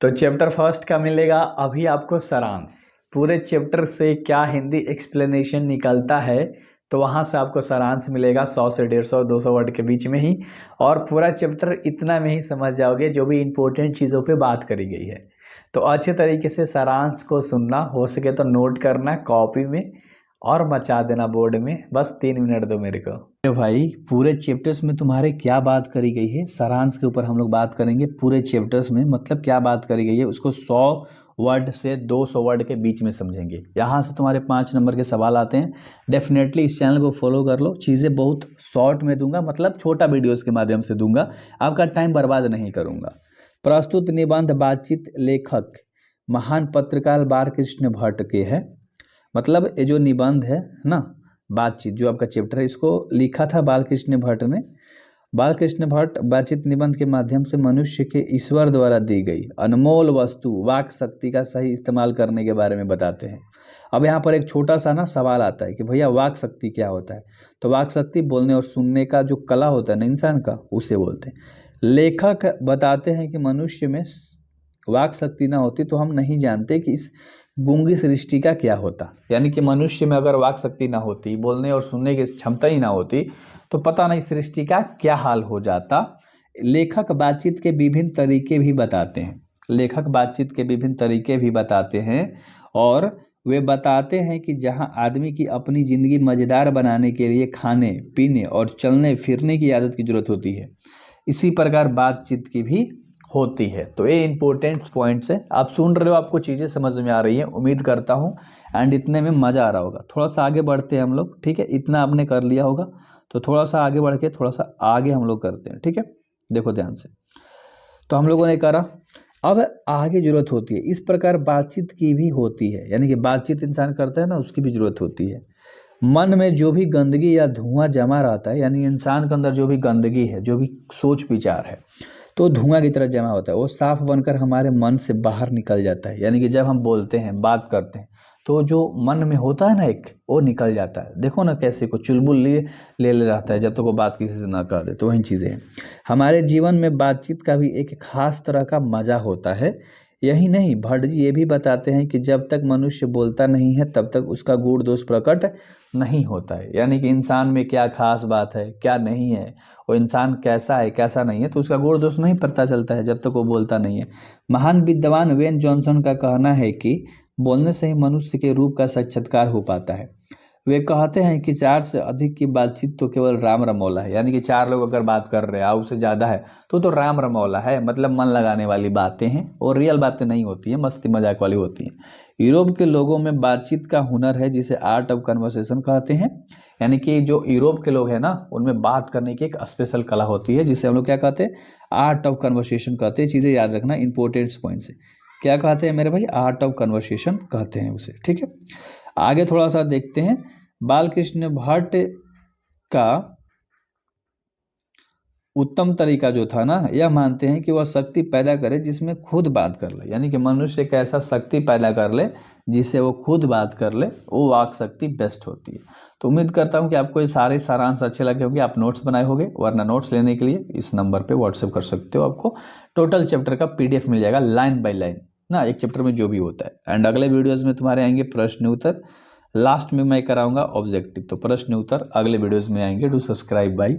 तो chapter first का मिलेगा अभी आपको सारांश। पूरे चैप्टर से क्या हिंदी एक्सप्लेनेशन निकलता है तो वहाँ से आपको सारांश मिलेगा 100 से 150 200 वर्ड के बीच में ही, और पूरा चैप्टर इतना में ही समझ जाओगे जो भी इम्पोर्टेंट चीज़ों पे बात करी गई है। तो अच्छे तरीके से सारांश को सुनना, हो सके तो नोट करना कॉपी में और मचा देना बोर्ड में। बस 3 मिनट दो मेरे को। तो भाई पूरे चैप्टर्स में तुम्हारे क्या बात करी गई है, सारांश के ऊपर हम लोग बात करेंगे। पूरे चैप्टर्स में मतलब क्या बात करी गई है उसको 100 वर्ड से 200 वर्ड के बीच में समझेंगे। यहाँ से तुम्हारे 5 नंबर के सवाल आते हैं। डेफिनेटली इस चैनल को फॉलो कर लो। चीज़ें बहुत शॉर्ट में दूंगा, मतलब छोटा वीडियोज़ के माध्यम से दूंगा, आपका टाइम बर्बाद नहीं करूँगा। प्रस्तुत निबंध बातचीत लेखक महान पत्रकार बालकृष्ण भट्ट के है। मतलब ये जो निबंध है ना, बातचीत जो आपका चैप्टर है, इसको लिखा था बालकृष्ण भट्ट ने। बालकृष्ण भट्ट बातचीत निबंध के माध्यम से मनुष्य के ईश्वर द्वारा दी गई अनमोल वस्तु वाक शक्ति का सही इस्तेमाल करने के बारे में बताते हैं। अब यहाँ पर एक छोटा सा ना सवाल आता है कि भैया वाक शक्ति क्या होता है। तो वाक शक्ति बोलने और सुनने का जो कला होता है ना इंसान का, उसे बोलते हैं। लेखक बताते हैं कि मनुष्य में वाक शक्ति ना होती तो हम नहीं जानते कि इस गूंगी सृष्टि का क्या होता। यानी कि मनुष्य में अगर वाक शक्ति ना होती, बोलने और सुनने की क्षमता ही ना होती, तो पता नहीं सृष्टि का क्या हाल हो जाता। लेखक बातचीत के विभिन्न तरीके भी बताते हैं। लेखक बातचीत के विभिन्न तरीके भी बताते हैं और वे बताते हैं कि जहां आदमी की अपनी ज़िंदगी मज़ेदार बनाने के लिए खाने पीने और चलने फिरने की आदत की ज़रूरत होती है, इसी प्रकार बातचीत की भी होती है। तो ये इंपॉर्टेंट पॉइंट्स है। आप सुन रहे हो, आपको चीज़ें समझ में आ रही हैं, उम्मीद करता हूँ, एंड इतने में मज़ा आ रहा होगा। थोड़ा सा आगे बढ़ते हैं हम लोग, ठीक है। इतना आपने कर लिया होगा तो थोड़ा सा आगे बढ़ के थोड़ा सा आगे हम लोग करते हैं, ठीक है। देखो ध्यान से, तो हम लोगों ने करा, अब आगे जरूरत होती है। इस प्रकार बातचीत की भी होती है, यानी कि बातचीत इंसान करता है ना, उसकी भी जरूरत होती है। मन में जो भी गंदगी या धुआं जमा रहता है, यानी इंसान के अंदर जो भी गंदगी है, जो भी सोच विचार है, तो धुआं की तरह जमा होता है, वो साफ बनकर हमारे मन से बाहर निकल जाता है। यानी कि जब हम बोलते हैं, बात करते हैं, तो जो मन में होता है ना एक, वो निकल जाता है। देखो ना कैसे को चुलबुल ले रहता है जब तक वो बात किसी से ना कर दे। तो वही चीज़ें हैं। हमारे जीवन में बातचीत का भी एक खास तरह का मजा होता है। यही नहीं, भट्ट जी ये भी बताते हैं कि जब तक मनुष्य बोलता नहीं है तब तक उसका गुण दोष प्रकट नहीं होता है। यानी कि इंसान में क्या खास बात है, क्या नहीं है, वो इंसान कैसा है कैसा नहीं है, तो उसका गुण दोष नहीं पता चलता है जब तक वो बोलता नहीं है। महान विद्वान वेन जॉनसन का कहना है कि बोलने से ही मनुष्य के रूप का साक्षात्कार हो पाता है। वे कहते हैं कि 4 से अधिक की बातचीत तो केवल राम रमौला है। यानी कि 4 लोग अगर बात कर रहे हैं और उससे ज़्यादा है तो राम रमौला है, मतलब मन लगाने वाली बातें हैं और रियल बातें नहीं होती हैं, मस्ती मजाक वाली होती हैं। यूरोप के लोगों में बातचीत का हुनर है जिसे आर्ट ऑफ कन्वर्सेशन कहते हैं। यानी कि जो यूरोप के लोग हैं ना, उनमें बात करने की एक स्पेशल कला होती है जिसे हम लोग क्या कहते हैं, आर्ट ऑफ कन्वर्सेशन कहते हैं। चीज़ें याद रखना, इंपॉर्टेंट पॉइंट से क्या कहते हैं मेरे भाई, आर्ट ऑफ कन्वर्सेशन कहते हैं उसे, ठीक है। आगे थोड़ा सा देखते हैं। बालकृष्ण भट्ट का उत्तम तरीका जो था ना, यह मानते हैं कि वह शक्ति पैदा करे जिसमें खुद बात कर ले। यानी कि मनुष्य एक ऐसा शक्ति पैदा कर ले जिससे वो खुद बात कर ले, वो वाक शक्ति बेस्ट होती है। तो उम्मीद करता हूँ कि आपको ये सारे सारांश अच्छे लगे होंगे। आप नोट्स बनाए होंगे, वरना नोट्स लेने के लिए इस नंबर पे व्हाट्सएप कर सकते हो। आपको टोटल चैप्टर का PDF मिल जाएगा लाइन बाय लाइन ना, एक चैप्टर में जो भी होता है। एंड अगले वीडियोज़ में तुम्हारे आएंगे प्रश्न उत्तर, लास्ट में मैं कराऊंगा ऑब्जेक्टिव। तो प्रश्न उत्तर अगले वीडियोज़ में आएंगे। Do subscribe bye